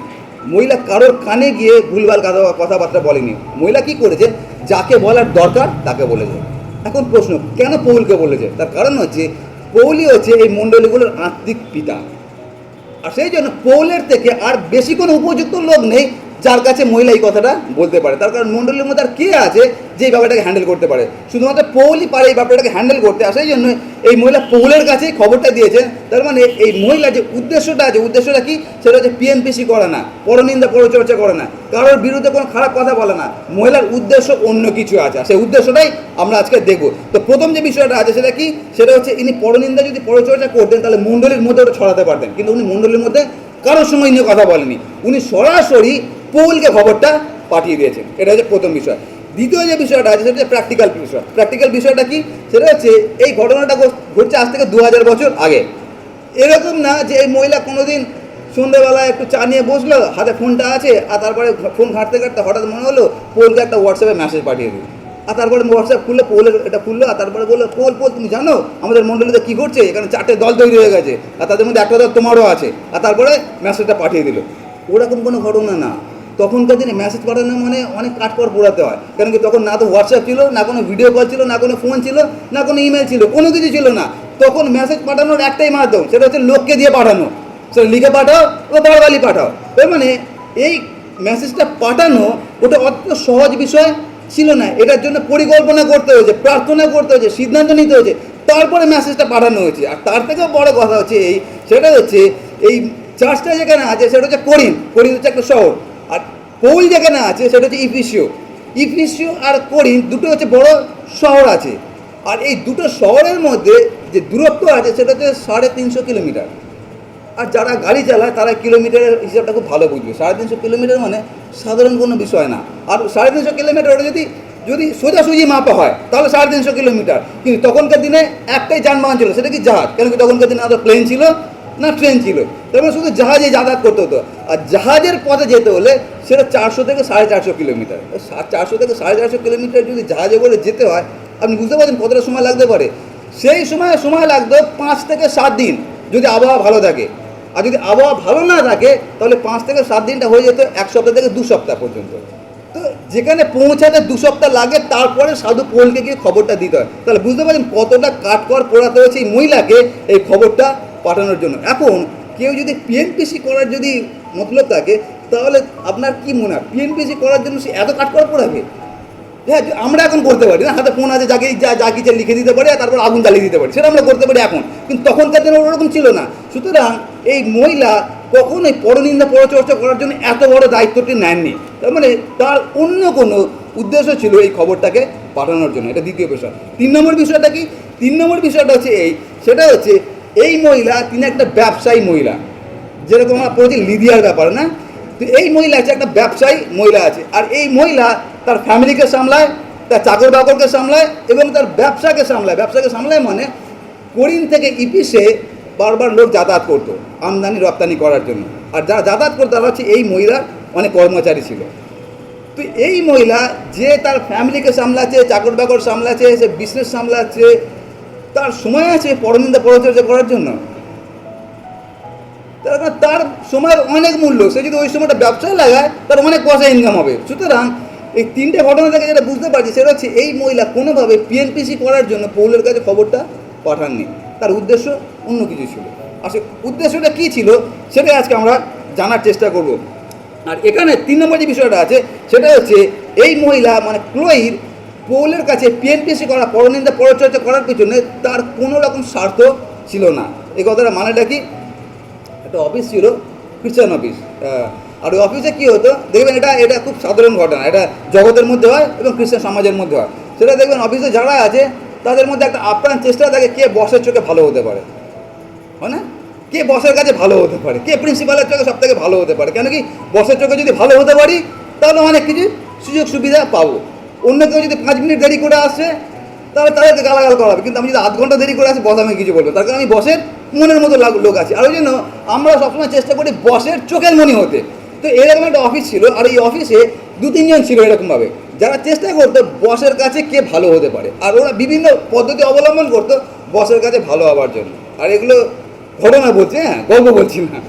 মহিলা কারোর কানে গিয়ে ভুলভাল কথাবার্তা বলেনি। মহিলা কি করেছে, যাকে বলার দরকার তাকে বলেছে। এখন প্রশ্ন, কেন পৌলকে বলেছে? তার কারণ হচ্ছে পৌলই হচ্ছে এই মণ্ডলীগুলোর আত্মিক পিতা। আর সেই জন্য পৌলের থেকে আর বেশি কোনো উপযুক্ত লোক নেই যার কাছে মহিলা এই কথাটা বলতে পারে। তার কারণ মণ্ডলীর মধ্যে আর কে আছে যে এই ব্যাপারটাকে হ্যান্ডেল করতে পারে? শুধুমাত্র পৌলই পারে এই ব্যাপারটাকে হ্যান্ডেল করতে। আর সেই জন্য এই মহিলা পৌলের কাছেই খবরটা দিয়েছেন। তার মানে এই মহিলা যে উদ্দেশ্যটা আছে, উদ্দেশ্যটা কি? সেটা হচ্ছে পিএনপিসি করে না, পরনিন্দা পরচর্চা করে না, কারোর বিরুদ্ধে কোনো খারাপ কথা বলে না। মহিলার উদ্দেশ্য অন্য কিছু আছে, সেই উদ্দেশ্যটাই আমরা আজকে দেখব। তো প্রথম যে বিষয়টা আছে সেটা কি? সেটা হচ্ছে ইনি পরনিন্দা যদি পরচর্চা করতেন তাহলে মণ্ডলীর মধ্যে ওটা ছড়াতে পারতেন, কিন্তু উনি মণ্ডলীর মধ্যে কারোর সঙ্গে নিয়ে কথা বলেনি। উনি সরাসরি পৌলকে খবরটা পাঠিয়ে দিয়েছেন। এটা হচ্ছে প্রথম বিষয়। দ্বিতীয় যে বিষয়টা আছে সেটা হচ্ছে প্র্যাকটিক্যাল বিষয়। প্র্যাকটিক্যাল বিষয়টা কি? সেটা হচ্ছে এই ঘটনাটা ঘটছে আজ থেকে 2000 বছর আগে। এরকম না যে এই মহিলা কোনোদিন সন্ধ্যেবেলায় একটু চা নিয়ে বসলো, হাতে ফোনটা আছে, আর তারপরে ফোন ঘাঁটতে ঘাঁটতে হঠাৎ মনে হলো পৌলকে একটা হোয়াটসঅ্যাপে মেসেজ পাঠিয়ে দিল। আর তারপরে হোয়াটসঅ্যাপ খুললো, পৌলের এটা খুললো, আর তারপরে বললো, পৌল তুমি জানো আমাদের মণ্ডলীতে কী ঘটছে? এখানে 4টে দল তৈরি হয়ে গেছে, আর তাদের মধ্যে একটা দল তোমারও আছে। আর তারপরে মেসেজটা পাঠিয়ে দিল। ওরকম কোনো ঘটনা না। তখনকার দিনে মেসেজ পাঠানো মানে অনেক কাঠকড় পোড়াতে হয়। কারণ কি তখন না তো হোয়াটসঅ্যাপ ছিল, না কোনো ভিডিও কল ছিল, না কোনো ফোন ছিল, না কোনো ইমেল ছিল, কোনো কিছু ছিল না। তখন মেসেজ পাঠানোর একটাই মাধ্যম, সেটা হচ্ছে লোককে দিয়ে পাঠানো। সেটা লিখে পাঠাও ও বারবারই পাঠাও। তার মানে এই মেসেজটা পাঠানো ওটা অত সহজ বিষয় ছিল না। এটার জন্য পরিকল্পনা করতে হয়েছে, প্রার্থনা করতে হয়েছে, সিদ্ধান্ত নিতে হয়েছে, তারপরে মেসেজটা পাঠানো হয়েছে। আর তার থেকেও বড় কথা হচ্ছে এই, সেটা হচ্ছে এই চার্চটা যেখানে আছে সেটা হচ্ছে করিন্থ হচ্ছে একটা শহর। আর পৌল যেখানে আছে সেটা হচ্ছে ইফিসিও আর করিন্থ দুটো হচ্ছে বড় শহর আছে। আর এই দুটো শহরের মধ্যে যে দূরত্ব আছে সেটা হচ্ছে 350 কিলোমিটার। আর যারা গাড়ি চালায় তারা কিলোমিটারের হিসাবটা খুব ভালো বুঝবে। 350 কিলোমিটার মানে সাধারণ কোনো বিষয় না। আর 350 কিলোমিটার ওটা যদি সোজাসুজি মাপা হয় তাহলে 350 কিলোমিটার। কিন্তু তখনকার দিনে একটাই যানবাহন ছিল, সেটা কি জাহাজ। কেন কি তখনকার দিনে না তো প্লেন ছিল না ট্রেন ছিল, তার মানে শুধু জাহাজে যাতায়াত করতে হতো। আর জাহাজের পথে যেতে হলে সেটা 400 থেকে 450 কিলোমিটার। 400 থেকে 450 কিলোমিটার যদি জাহাজে করে যেতে হয়, আপনি বুঝতে পারছেন কতটা সময় লাগতে পারে। সেই সময় লাগতো 5 থেকে 7 দিন যদি আবহাওয়া ভালো থাকে। আর যদি আবহাওয়া ভালো না থাকে তাহলে 5 থেকে 7 দিনটা হয়ে যেত 1 সপ্তাহ থেকে 2 সপ্তাহ পর্যন্ত। তো যেখানে পৌঁছাতে 2 সপ্তাহ লাগে, তারপরে সাধু পৌলকে গিয়ে খবরটা দিতে হয়। তাহলে বুঝতে পারছেন কতটা কাঠকড় পোড়াতে হয়েছে এই মহিলাকে এই খবরটা পাঠানোর জন্য। এখন কেউ যদি পিএনপিসি করার যদি মতলব থাকে, তাহলে আপনার কি মনে হয় পিএনপিসি করার জন্য সে এত কাঠকড় পোড়াবে? হ্যাঁ, আমরা এখন করতে পারি না, হাতে ফোন আছে, যা কিছু লিখে দিতে পারি আর তারপর আগুন জ্বালিয়ে দিতে পারি, সেটা আমরা করতে পারি এখন। কিন্তু তখনকার দিনে ওরকম ছিল না। সুতরাং এই মহিলা কখনোই পরনিন্দা পরচর্চা করার জন্য এত বড় দায়িত্বটি নেননি। তার মানে তার অন্য কোনো উদ্দেশ্য ছিল এই খবরটাকে পাঠানোর জন্য। এটা দ্বিতীয় বিষয়। 3 নম্বর বিষয়টা কি? 3 নম্বর বিষয়টা হচ্ছে সেটা হচ্ছে এই মহিলা তিনি একটা ব্যবসায়ী মহিলা। যেরকম আমরা পড়েছি লিদিয়ার ব্যাপারে না, তো এই মহিলা আছে একটা ব্যবসায়ী মহিলা আছে। আর এই মহিলা তার ফ্যামিলিকে সামলায়, তার চাকর বাকরকে সামলায় এবং তার ব্যবসাকে সামলায়। ব্যবসাকে সামলায় মানে করিন্থ থেকে ইফিসে বারবার লোক যাতায়াত করতো আমদানি রপ্তানি করার জন্য। আর যারা যাতায়াত করতো তারা হচ্ছে এই মহিলার অনেক কর্মচারী ছিল। তো এই মহিলা যে তার ফ্যামিলিকে সামলাচ্ছে, চাকর বাকর সামলাচ্ছে, সে বিজনেস সামলাচ্ছে, তার সময় আছে পরনিন্দা পরচর্চা করার জন্য? তার সময়ের অনেক মূল্য, সে যদি ওই সময়টা ব্যবসায় লাগায় তার অনেক পয়সা ইনকাম হবে। সুতরাং এই তিনটে ঘটনা থেকে যেটা বুঝতে পারছি সেটা হচ্ছে এই মহিলা কোনোভাবে পিএনপিসি করার জন্য পৌলের কাছে খবরটা পাঠাননি, তার উদ্দেশ্য অন্য কিছু ছিল। আর সে উদ্দেশ্যটা কী ছিল সেটাই আজকে আমরা জানার চেষ্টা করব। আর এখানে 3 নম্বর যে বিষয়টা আছে সেটা হচ্ছে এই মহিলা মানে ক্লোয়ির পৌলের কাছে পিএনপিসি করা, পরনিন্দা পরচর্চা করার পিছনে তার কোনো রকম স্বার্থ ছিল না। এই কথাটা মানেটা কি? একটা অফিস ছিল, খ্রিস্টান অফিস, আর ওই অফিসে কী হতো দেখবেন, এটা খুব সাধারণ ঘটনা, এটা জগতের মধ্যে হয় এবং খ্রিস্টান সমাজের মধ্যে হয়। সেটা দেখবেন অফিসে যারা আছে তাদের মধ্যে একটা আপ্রাণ চেষ্টা থাকে কে বসের চোখে ভালো হতে পারে, হয় না? কে বসের কাছে ভালো হতে পারে, কে প্রিন্সিপালের চোখে সব থেকে ভালো হতে পারে। কেন কি, বসের চোখে যদি ভালো হতে পারি তাহলে অনেক কিছু সুযোগ সুবিধা পাবো। অন্য কেউ যদি 5 মিনিট দেরি করে আসছে তাহলে তাদেরকে গালাগাল করা হবে, কিন্তু আমি যদি আধ ঘন্টা দেরি করে আসি বস আমি কিছু বলবো, তার কারণ আমি বসের মনের মতো লোক আছি। আর ওই জন্য আমরা সবসময় চেষ্টা করি বসের চোখের মনি হতে। তো এরকম একটা অফিস ছিল, আর এই অফিসে 2-3 জন ছিল এরকমভাবে যারা চেষ্টা করতো বসের কাছে কে ভালো হতে পারে, আর ওরা বিভিন্ন পদ্ধতি অবলম্বন করতো বসের কাছে ভালো হওয়ার জন্য। আর এগুলো ঘটনা বলছে, হ্যাঁ, গল্প বলছি না।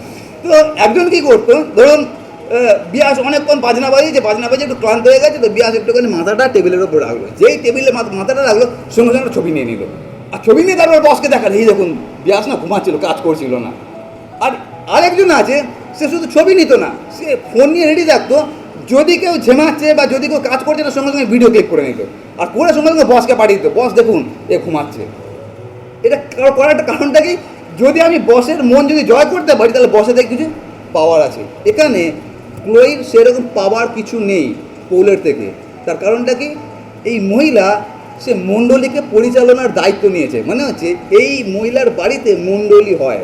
তো একজন কী করতো, ধরুন বিয়াস অনেকক্ষণ বাজনা বাজিয়ে একটু ক্লান্ত হয়ে গেছে, তো বিয়াস একটুখানি মাথাটা টেবিলের ওপর রাখলো। যেই টেবিলে মাথাটা রাখলো সঙ্গে সঙ্গে ছবি নিয়ে নিল, আর ছবি নিয়ে তারপর বসকে দেখালো, এই দেখুন বিয়াস না ঘুমাচ্ছিল, কাজ করছিল না। আর আরেকজন আছে, সে শুধু ছবি নিত না, সে ফোন নিয়ে রেডি থাকতো, যদি কেউ ঝেমাচ্ছে বা যদি কেউ কাজ করছে না সঙ্গে সঙ্গে ভিডিও ক্লিক করে নিত, আর করে সঙ্গে সঙ্গে বসকে পাঠিয়ে দিত, বস দেখুন এ ঘুমাচ্ছে। এটা করার একটা কারণটা কি, যদি আমি বসের মন যদি জয় করতে পারি তাহলে বসে থেকে কিছু পাওয়ার আছে। এখানে ক্লোয়ির সেরকম পাওয়ার কিছু নেই পৌলের থেকে। তার কারণটা কি, এই মহিলা সে মণ্ডলীকে পরিচালনার দায়িত্ব নিয়েছে। মানে হচ্ছে এই মহিলার বাড়িতে মণ্ডলী হয়,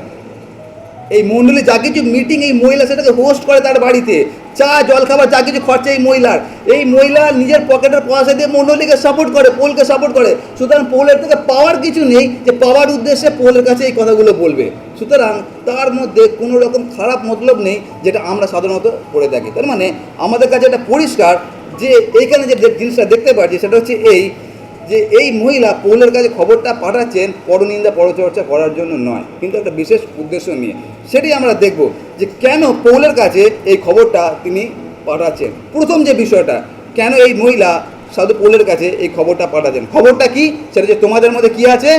এই মণ্ডলী যা কিছু মিটিং এই মহিলা সেটাকে হোস্ট করে তার বাড়িতে, চা জলখাবার যা কিছু খরচা এই মহিলা নিজের পকেটের পয়সা দিয়ে মণ্ডলীকে সাপোর্ট করে, পোলকে সাপোর্ট করে। সুতরাং পৌলের থেকে পাওয়ার কিছু নেই যে পাওয়ার উদ্দেশ্যে পৌলের কাছে এই কথাগুলো বলবে। সুতরাং তার মধ্যে কোনো রকম খারাপ মতলব নেই, যেটা আমরা সাধারণত করে থাকি। তার মানে আমাদের কাছে এটা পরিষ্কার যে এইখানে যে জিনিসটা দেখতে পাচ্ছি সেটা হচ্ছে এই যে এই মহিলা পৌলের কাছে খবরটা পাঠাচ্ছেন পরনিন্দা পরচর্চা করার জন্য নয়, কিন্তু একটা বিশেষ উদ্দেশ্য নিয়ে। সেটি আমরা দেখব যে কেন পৌলের কাছে এই খবরটা তিনি পাঠাচ্ছেন। প্রথম যে বিষয়টা, কেন এই মহিলা সাধু পৌলের কাছে এই খবরটা পাঠাচ্ছেন, খবরটা কি, সেটা যে তোমাদের মধ্যে কি আছে,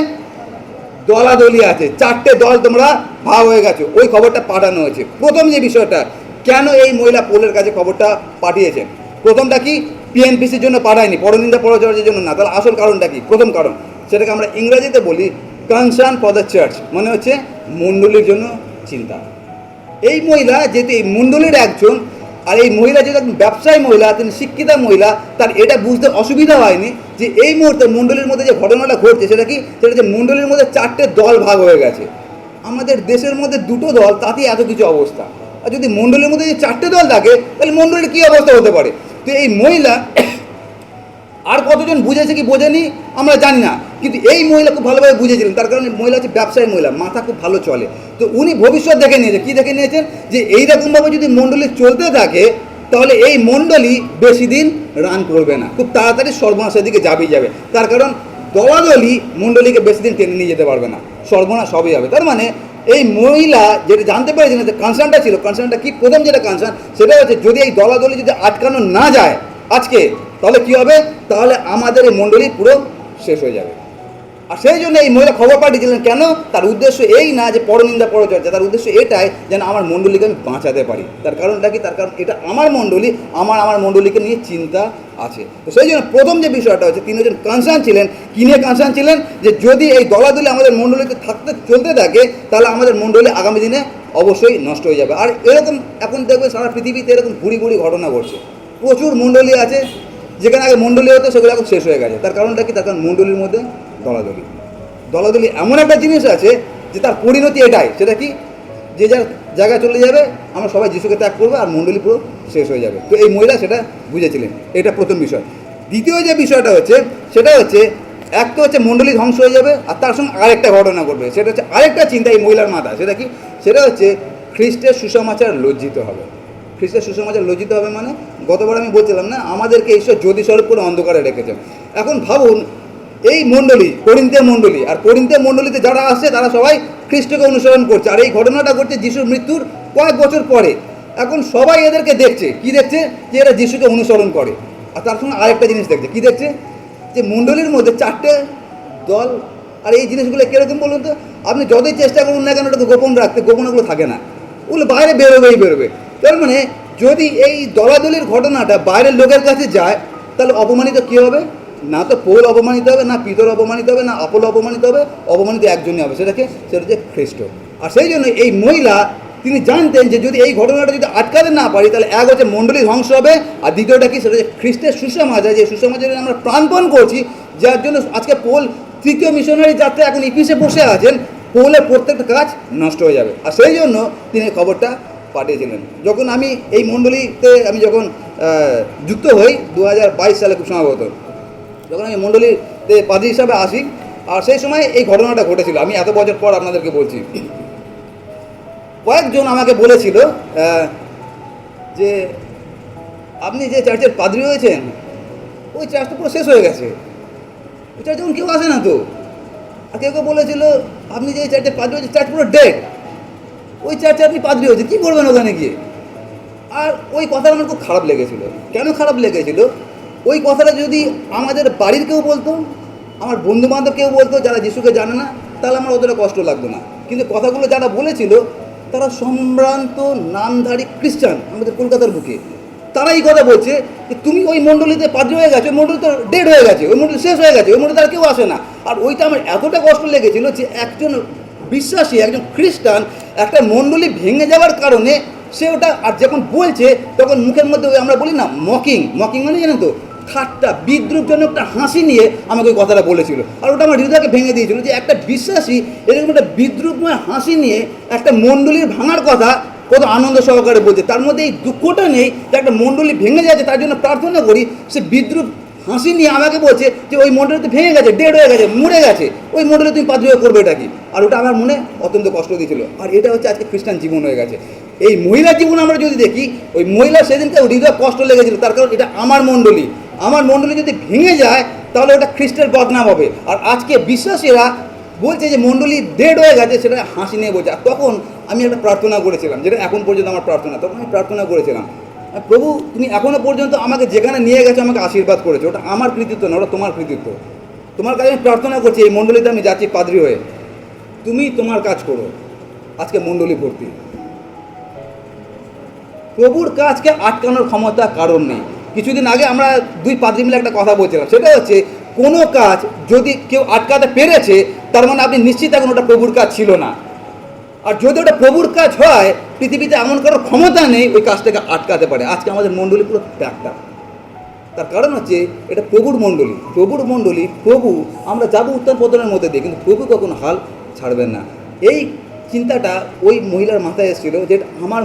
দলাদলি আছে, 4টে দল তোমরা ভাগ হয়ে গেছো, ওই খবরটা পাঠানো হয়েছে। প্রথম যে বিষয়টা, কেন এই মহিলা পৌলের কাছে খবরটা পাঠিয়েছেন, প্রথমটা কি, পিএনপিসির জন্য পাঠায়নি, পরনিন্দা পরচর্চার জন্য না। তাহলে আসল কারণটা কি? প্রথম কারণ, সেটাকে আমরা ইংরেজিতে বলি কনসার্ন ফর দ্য চার্চ, মানে হচ্ছে মণ্ডলীর জন্য চিন্তা। এই মহিলা যেহেতু এই মণ্ডলীর একজন, আর এই মহিলা যেহেতু একজন ব্যবসায়ী মহিলা, তিনি শিক্ষিতা মহিলা, তার এটা বুঝতে অসুবিধা হয়নি যে এই মুহূর্তে মণ্ডলীর মধ্যে যে ঘটনাটা ঘটছে সেটা কি, সেটা যে মণ্ডলীর মধ্যে 4টে দল ভাগ হয়ে গেছে। আমাদের দেশের মধ্যে 2টো দল, তাতেই এত কিছু অবস্থা। আর যদি মণ্ডলীর মধ্যে যে 4টে দল থাকে তাহলে মণ্ডলীর কী অবস্থা হতে পারে। তো এই মহিলা আর কতজন বুঝেছে কি বোঝেনি আমরা জানি না, কিন্তু এই মহিলা খুব ভালোভাবে বুঝেছিলেন। তার কারণে মহিলা হচ্ছে ব্যবসায়ী মহিলা, মাথা খুব ভালো চলে। তো উনি ভবিষ্যৎ দেখে নিয়েছে। কী দেখে নিয়েছেন, যে এইরকমভাবে যদি মণ্ডলী চলতে থাকে তাহলে এই মণ্ডলী বেশি দিন রান করবে না, খুব তাড়াতাড়ি সর্বনাশের দিকে যাবে। তার কারণ দলাদলি মণ্ডলীকে বেশি দিন টেনে নিয়ে যেতে পারবে না, সর্বনাশ সবই হবে। তার মানে এই মহিলা যেটা জানতে পেরেছেন যে কনসার্নটা ছিল, কনসার্নটা কি, প্রথম যেটা কনসার্ন সেটা হচ্ছে যদি এই দলাদলি যদি আটকানো না যায় আজকে, তাহলে কী হবে, তাহলে আমাদের এই মণ্ডলী পুরো শেষ হয়ে যাবে। আর সেই জন্য এই মহিলা খবর পাঠিয়েছিলেন। কেন, তার উদ্দেশ্য এই না যে পরনিন্দা পরচর্চা, তার উদ্দেশ্য এটাই যেন আমার মণ্ডলীকে আমি বাঁচাতে পারি। তার কারণটা কি, তার কারণ এটা আমার মণ্ডলী, আমার মণ্ডলীকে নিয়ে চিন্তা আছে। তো সেই জন্য প্রথম যে বিষয়টা হচ্ছে, তিনি একজন কনসার্ন ছিলেন। কী নিয়ে কনসার্ন ছিলেন, যে যদি এই দলাদলি আমাদের মণ্ডলীতে চলতে থাকে তাহলে আমাদের মণ্ডলী আগামী দিনে অবশ্যই নষ্ট হয়ে যাবে। আর এরকম এখন দেখবে সারা পৃথিবীতে এরকম ঘুরি ঘটনা ঘটছে। প্রচুর মণ্ডলী আছে, যেখানে আগে মণ্ডলী হতো সেগুলো এখন শেষ হয়ে গেছে। তার কারণটা কি, তার কারণ মণ্ডলীর মধ্যে দলাদলি এমন একটা জিনিস আছে যে তার পরিণতি এটাই, সেটা কি, যে যার জায়গায় চলে যাবে, আমরা সবাই যিশুকে ত্যাগ করবো আর মণ্ডলী পুরো শেষ হয়ে যাবে। তো এই মহিলা সেটা বুঝেছিলেন, এটা প্রথম বিষয়। দ্বিতীয় যে বিষয়টা হচ্ছে সেটা হচ্ছে এক তো হচ্ছে মণ্ডলী ধ্বংস হয়ে যাবে, আর তার সঙ্গে আরেকটা ঘটনা ঘটবে, সেটা হচ্ছে আরেকটা চিন্তা এই মহিলার মাথা। সেটা কি? সেটা হচ্ছে খ্রিস্টের সুসমাচার লজ্জিত হবে। খ্রিস্টের সুসমাচার লজ্জিত হবে মানে, গতবার আমি বলছিলাম না, আমাদেরকে ঈশ্বর জ্যোতিস্বরূপ করে অন্ধকারে রেখেছেন। এখন ভাবুন, এই মণ্ডলী করিন্থীয় মণ্ডলী, আর করিন্থীয় মণ্ডলীতে যারা আসছে তারা সবাই খ্রিস্টকে অনুসরণ করছে, আর এই ঘটনাটা ঘটছে যিশুর মৃত্যুর কয়েক বছর পরে। এখন সবাই এদেরকে দেখছে, কি দেখছে? যে এরা যিশুকে অনুসরণ করে। আর তার সঙ্গে আরেকটা জিনিস দেখছে, কি দেখছে? যে মণ্ডলীর মধ্যে 4টে দল। আর এই জিনিসগুলো কীরকম বলুন তো? আপনি যতই চেষ্টা করুন না কেন ওটাকে গোপন রাখতে, গোপনগুলো থাকে না, ওগুলো বাইরে বেরোবেই। তার মানে যদি এই দলাদলির ঘটনাটা বাইরের লোকের কাছে যায়, তাহলে অপমানিত কী হবে? না তো পৌল অপমানিত হবে, না পিতর অপমানিত হবে, না অপোলো অপমানিত হবে, অপমানিত একজনই হবে, সেটা হচ্ছে খ্রিস্ট। আর সেই জন্য এই মহিলা তিনি জানতেন যে যদি এই ঘটনাটা যদি আটকাতে না পারি, তাহলে এক হচ্ছে মণ্ডলী ধ্বংস হবে, আর দ্বিতীয়টা কি? সেটা হচ্ছে খ্রিস্টের সুসমাচার, যে সুসমাচারে আমরা প্রাণপণ করছি, যার জন্য আজকে পৌল তৃতীয় মিশনারি যাত্রা এখন ইপিসে বসে আছেন, পৌলের প্রত্যেকটা কাজ নষ্ট হয়ে যাবে। আর সেই জন্য তিনি খবরটা পাঠিয়েছিলেন। যখন আমি এই মণ্ডলীতে যখন যুক্ত হই 2022 সালে খুব সম্ভবত, যখন আমি মণ্ডলীতে পাদ্রী হিসাবে আসি, আর সেই সময় এই ঘটনাটা ঘটেছিল। আমি এত বছর পর আপনাদেরকে বলছি। কয়েকজন আমাকে বলেছিল যে আপনি যে চার্চের পাদ্রী হয়েছেন, ওই চার্চটা পুরো শেষ হয়ে গেছে, ওই চার্চে এখন কেউ আসে না তো। আর কেউ বলেছিল আপনি যে চার্চের পাদ্রী হয়েছেন, চার্চ পুরো ডেড, ওই চার্চে আপনি পাদ্রী হয়েছে, কী করবেন ওখানে গিয়ে? আর ওই কথাটা আমার খুব খারাপ লেগেছিল। কেন খারাপ লেগেছিল? ওই কথাটা যদি আমাদের বাড়ির কেউ বলতো, আমার বন্ধুবান্ধব কেউ বলতো যারা যিশুকে জানে না, তাহলে আমার অতটা কষ্ট লাগতো না। কিন্তু কথাগুলো যারা বলেছিল তারা সম্ভ্রান্ত নামধারী খ্রিস্টান আমাদের কলকাতার বুকে। তারা এই কথা বলছে যে তুমি ওই মণ্ডলীতে পাদ্রী হয়ে গেছে, ওই মণ্ডলী তো ডেড হয়ে গেছে, ওই মণ্ডলী শেষ হয়ে গেছে, ওই মণ্ডলীতে আর কেউ আসে না। আর ওইটা আমার এতটা কষ্ট লেগেছিল যে একজন বিশ্বাসী, একজন খ্রিস্টান একটা মণ্ডলী ভেঙে যাওয়ার কারণে সে ওটা, আর যখন বলছে তখন মুখের মধ্যে ওই আমরা বলি না মকিং মানে জানেন তো, ঠাট্টা বিদ্রুপজনক একটা হাসি নিয়ে আমাকে ওই কথাটা বলেছিল। আর ওটা আমার হৃদয়কে ভেঙে দিয়েছিল যে একটা বিশ্বাসী এরকম একটা বিদ্রুপময় হাসি নিয়ে একটা মণ্ডলীর ভাঙার কথা কত আনন্দ সহকারে বলছে। তার মধ্যে এই দুঃখটা নেই যে একটা মণ্ডলী ভেঙে যাচ্ছে, তার জন্য প্রার্থনা করি। সে বিদ্রুপ হাসি নিয়ে আমাকে বলছে যে ওই মণ্ডলীতে ভেঙে গেছে, ডেড হয়ে গেছে, মরে গেছে, ওই মণ্ডলী তুমি পাদ্রী হয়ে করবে এটা কি? আর ওটা আমার মনে অত্যন্ত কষ্ট দিয়েছিল। আর এটা হচ্ছে আজকে খ্রিস্টান জীবন হয়ে গেছে। এই মহিলার জীবন আমরা যদি দেখি, ওই মহিলা সেদিনকে হৃদয় কষ্ট লেগেছিল, তার কারণ এটা আমার মণ্ডলী যদি ভেঙে যায় তাহলে ওটা খ্রিস্টের বদনাম হবে। আর আজকে বিশ্বাসীরা বলছে যে মণ্ডলী ডেড হয়ে গেছে, সেটা হাসি নিয়ে বলছে। আর তখন আমি একটা প্রার্থনা করেছিলাম, যেটা এখন পর্যন্ত আমার প্রার্থনা। তখন আমি প্রার্থনা করেছিলাম, প্রভু তুমি এখনও পর্যন্ত আমাকে যেখানে নিয়ে গেছো আমাকে আশীর্বাদ করেছো, ওটা আমার কৃতিত্ব না, ওটা তোমার কৃতিত্ব। তোমার কাছে আমি প্রার্থনা করছি, এই মণ্ডলীতে আমি যাচ্ছি পাদ্রী হয়ে, তুমি তোমার কাজ করো। আজকে মণ্ডলী ভর্তি। প্রভুর কাজকে আটকানোর ক্ষমতা কারণ নেই। কিছুদিন আগে আমরা দুই পাদ্রী মিলে একটা কথা বলছিলাম, সেটা হচ্ছে কোনো কাজ যদি কেউ আটকাতে পেরেছে, তার মানে আপনি নিশ্চিত এখন ওটা প্রভুর কাজ ছিল না। আর যদি ওটা প্রভুর কাজ হয়, পৃথিবীতে এমন কারোর ক্ষমতা নেই ওই কাজটাকে আটকাতে পারে। আজকে আমাদের মণ্ডলী পুরো প্যাকটা। তার কারণ হচ্ছে এটা প্রভুর মণ্ডলী। প্রভু, আমরা যাবো উত্থান পতনের মধ্যে দিয়ে, কিন্তু প্রভু কখনো হাল ছাড়বেন না। এই চিন্তাটা ওই মহিলার মাথায় এসেছিল যে আমার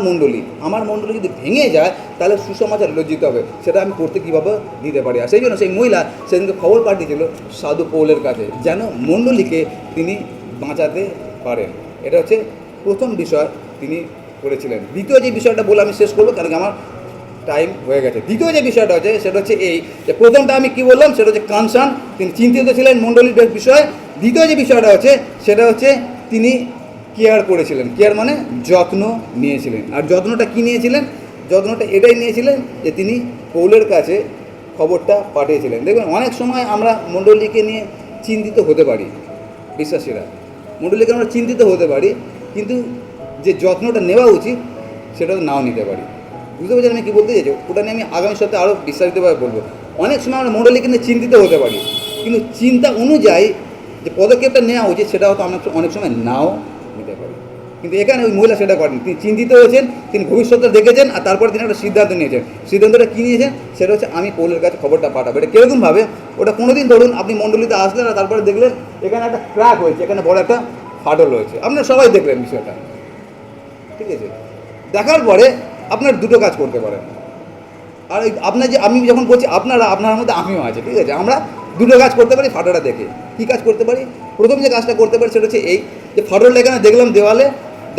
মণ্ডলী যদি ভেঙে যায় তাহলে সুসমাচার লজ্জিত হবে, সেটা আমি করতে কীভাবে দিতে পারি। আর সেই জন্য সেই মহিলা সেদিনকে খবর পাঠিয়েছিল সাধু পৌলের কাছে, যেন মণ্ডলীকে তিনি বাঁচাতে পারেন। এটা হচ্ছে প্রথম বিষয় তিনি করেছিলেন। দ্বিতীয় যে বিষয়টা বলে আমি শেষ করবো, কারণ আমার টাইম হয়ে গেছে। দ্বিতীয় যে বিষয়টা হচ্ছে সেটা হচ্ছে এই যে প্রথমটা আমি কি বললাম, সেটা হচ্ছে কনসার্ন, তিনি চিন্তিত ছিলেন মণ্ডলীর বিষয়ে। দ্বিতীয় যে বিষয়টা হচ্ছে সেটা হচ্ছে তিনি কেয়ার করেছিলেন। কেয়ার মানে যত্ন নিয়েছিলেন। আর যত্নটা কি নিয়েছিলেন? যত্নটা এটাই নিয়েছিলেন যে তিনি পৌলের কাছে খবরটা পাঠিয়েছিলেন। দেখবেন অনেক সময় আমরা মণ্ডলীকে নিয়ে চিন্তিত হতে পারি, বিশ্বাসীরা মণ্ডলীকে আমরা চিন্তিত হতে পারি, কিন্তু যে যত্নটা নেওয়া উচিত সেটা নাও নিতে পারি। বুঝতে পারছেন আমি কী বলতে চাইছি? ওটা নিয়ে আমি আগামী সপ্তাহে আরও বিস্তারিতভাবে বলবো। অনেক সময় আমরা মণ্ডলীকে নিয়ে চিন্তিত হতে পারি, কিন্তু চিন্তা অনুযায়ী যে পদক্ষেপটা নেওয়া উচিত সেটা হয়তো অনেক সময় নাও নিতে পারি। কিন্তু এখানে ওই মহিলা সেটা করেন। তিনি চিন্তিত হয়েছেন, তিনি ভবিষ্যৎটা দেখেছেন, আর তারপরে তিনি একটা সিদ্ধান্ত নিয়েছেন। সিদ্ধান্তটা কী নিয়েছেন? সেটা হচ্ছে আমি পৌলের কাছে খবরটা পাঠাবো। এটা কীরকমভাবে? ওটা কোনো দিন ধরুন আপনি মণ্ডলীতে আসলেন আর তারপরে দেখলেন এখানে একটা ক্র্যাক হয়েছে, এখানে বড় একটা ফাটল হয়েছে, আপনারা সবাই দেখলেন বিষয়টা, ঠিক আছে? দেখার পরে আপনার দুটো কাজ করতে পারেন। আর আপনার যে আমি যখন বলছি আপনার মধ্যে আমিও আছে, ঠিক আছে? আমরা দুটো কাজ করতে পারি ফাটলটা দেখে। কী কাজ করতে পারি? প্রথম যে কাজটা করতে পারি সেটা হচ্ছে এই যে ফাটলটা এখানে দেখলাম দেওয়ালে,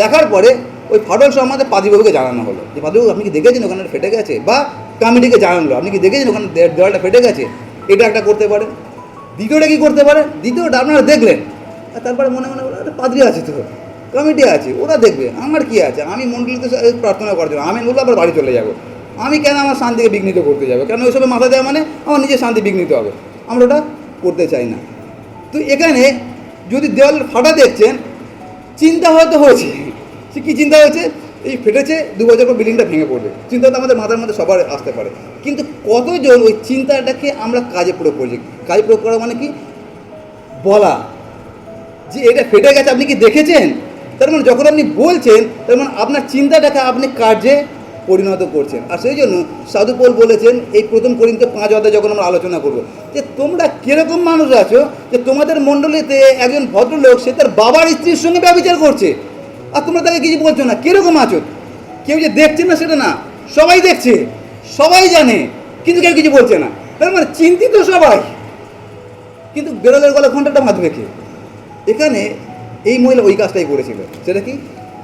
দেখার পরে ওই ফাটল সহ আমাদের পাদিবাবুকে জানানো হলো যে পাদিবাবু আপনি কি দেখেছেন ওখানে ফেটে গেছে, বা কমিটিকে জানালো আপনি কি দেখেছেন ওখানে দেওয়ালটা ফেটে গেছে। এটা একটা করতে পারেন। দ্বিতীয়টা কী করতে পারেন? দ্বিতীয়টা আপনারা দেখলেন আর তারপরে মনে মনে একটা পাদ্রী আছে, তো কমিটি আছে, ওরা দেখবে, আমার কি আছে, আমি মন্ডলীতে প্রার্থনা করার জন্য আমি বলবো আবার বাড়ি চলে যাব। আমি কেন আমার শান্তিকে বিঘ্নিত করতে যাবো? কেন ওইসবে মাথা দেওয়া মানে আমার নিজের শান্তি বিঘ্নিত হবে, আমরা ওটা করতে চাই না। তো এখানে যদি দেওয়ালের ফাটা দেখছেন, চিন্তা হয়তো হয়েছে, সে কী চিন্তা হয়েছে, এই ফেটেছে 2 বছর পর বিল্ডিংটা ভেঙে পড়বে, চিন্তা তো আমাদের মাথার মধ্যে সবার আসতে পারে। কিন্তু কতজন ওই চিন্তাটাকে আমরা কাজে প্রয়োগ করছি? কাজে প্রয়োগ করা মানে কি? বলা যে এটা ফেটে গেছে, আপনি কি দেখেছেন? তার মানে যখন আপনি বলছেন, তার মানে আপনার চিন্তাটাকে আপনি কার্যে পরিণত করছেন। আর সেই জন্য সাধু পৌল বলেছেন এই প্রথম করিন্থে 5 অধ্যায়ে যখন আমরা আলোচনা করব যে তোমরা কীরকম মানুষ আছো যে তোমাদের মণ্ডলীতে একজন ভদ্রলোক সে তার বাবার স্ত্রীর সঙ্গে ব্যভিচার করছে, আর তোমরা তাকে কিছু বলছো না। কীরকম আছো? কেউ যে দেখছে না সেটা না, সবাই দেখছে, সবাই জানে, কিন্তু কেউ কিছু বলছে না। তার মানে চিন্তিত সবাই, কিন্তু বেড়ালের গলা ঘন্টাটা বাঁধবে কে? এখানে এই মহিলা ওই কাজটাই করেছিল। সেটা কি?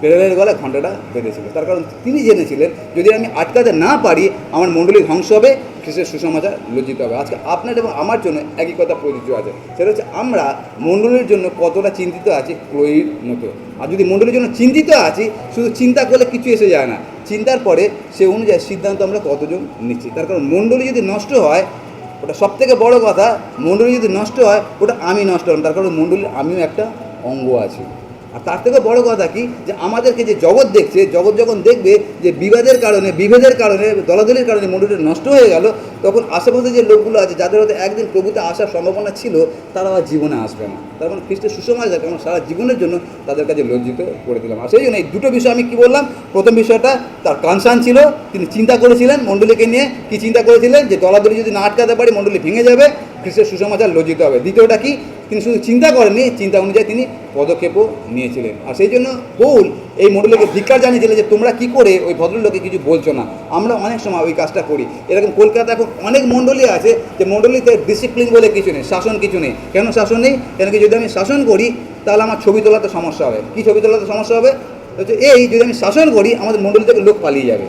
বেড়ালের গলায় ঘণ্টাটা বেঁধেছিল। তার কারণ তিনি জেনেছিলেন যদি আমি আটকাতে না পারি আমার মণ্ডলী ধ্বংস হবে, খ্রিস্টের সুসমাচার লজ্জিত হবে। আজকে আপনার এবং আমার জন্য একই কথা প্রযোজ্য আছে, সেটা হচ্ছে আমরা মণ্ডলীর জন্য কতটা চিন্তিত আছি ক্লোয়ির মতো। আর যদি মণ্ডলীর জন্য চিন্তিত আছি, শুধু চিন্তা করলে কিছু এসে যায় না, চিন্তার পরে সে অনুযায়ী সিদ্ধান্ত আমরা কতজন নিচ্ছি। তার কারণ মণ্ডলী যদি নষ্ট হয়, ওটা সবথেকে বড় কথা, মণ্ডলী যদি নষ্ট হয় ওটা আমি নষ্ট হলাম, তার কারণ মণ্ডলীর আমিও একটা অঙ্গ আছি। আর তার থেকে বড় কথা কি, যে আমাদেরকে যে জগৎ দেখছে, জগৎ যখন দেখবে যে বিভেদের কারণে দলাদলির কারণে মণ্ডলী নষ্ট হয়ে গেল, তখন আশেপাশে যে লোকগুলো আছে যাদের হয়তো একদিন প্রভুতে আসার সম্ভাবনা ছিল, তারা আর জীবনে আসবে না। তার মানে খ্রিস্টের সুসমাচারকে আমরা সারা জীবনের জন্য তাদের কাছে লজ্জিত করে দিলাম। আর সেই জন্য এই দুটো বিষয় আমি কি বললাম, প্রথম বিষয়টা তার কনসার্ন ছিল, তিনি চিন্তা করেছিলেন মণ্ডলীকে নিয়ে, কি চিন্তা করেছিলেন যে দলাদলি যদি না আটকাতে পারি মণ্ডলী ভেঙে যাবে, খ্রিস্টের সুসমাচার লজ্জিত হবে। দ্বিতীয়টা কি, তিনি শুধু চিন্তা করেননি, চিন্তা অনুযায়ী তিনি পদক্ষেপও নিয়েছিলেন। আর সেই জন্য পৌল এই মণ্ডলীকে ধিক্কার জানিয়েছিলেন যে তোমরা কি করে ওই ভদ্রলোকে কিছু বলছো না। আমরা অনেক সময় ওই কাজটা করি। এরকম কলকাতা এখন অনেক মণ্ডলী আছে যে মণ্ডলীতে ডিসিপ্লিন বলে কিছু নেই, শাসন কিছু নেই। কেন শাসন নেই? কেন কি যদি আমি শাসন করি তাহলে আমার ছবি তোলাতে সমস্যা হবে। কি ছবি তোলাতে সমস্যা হবে? হচ্ছে এই, যদি আমি শাসন করি আমাদের মণ্ডলী থেকে লোক পালিয়ে যাবে।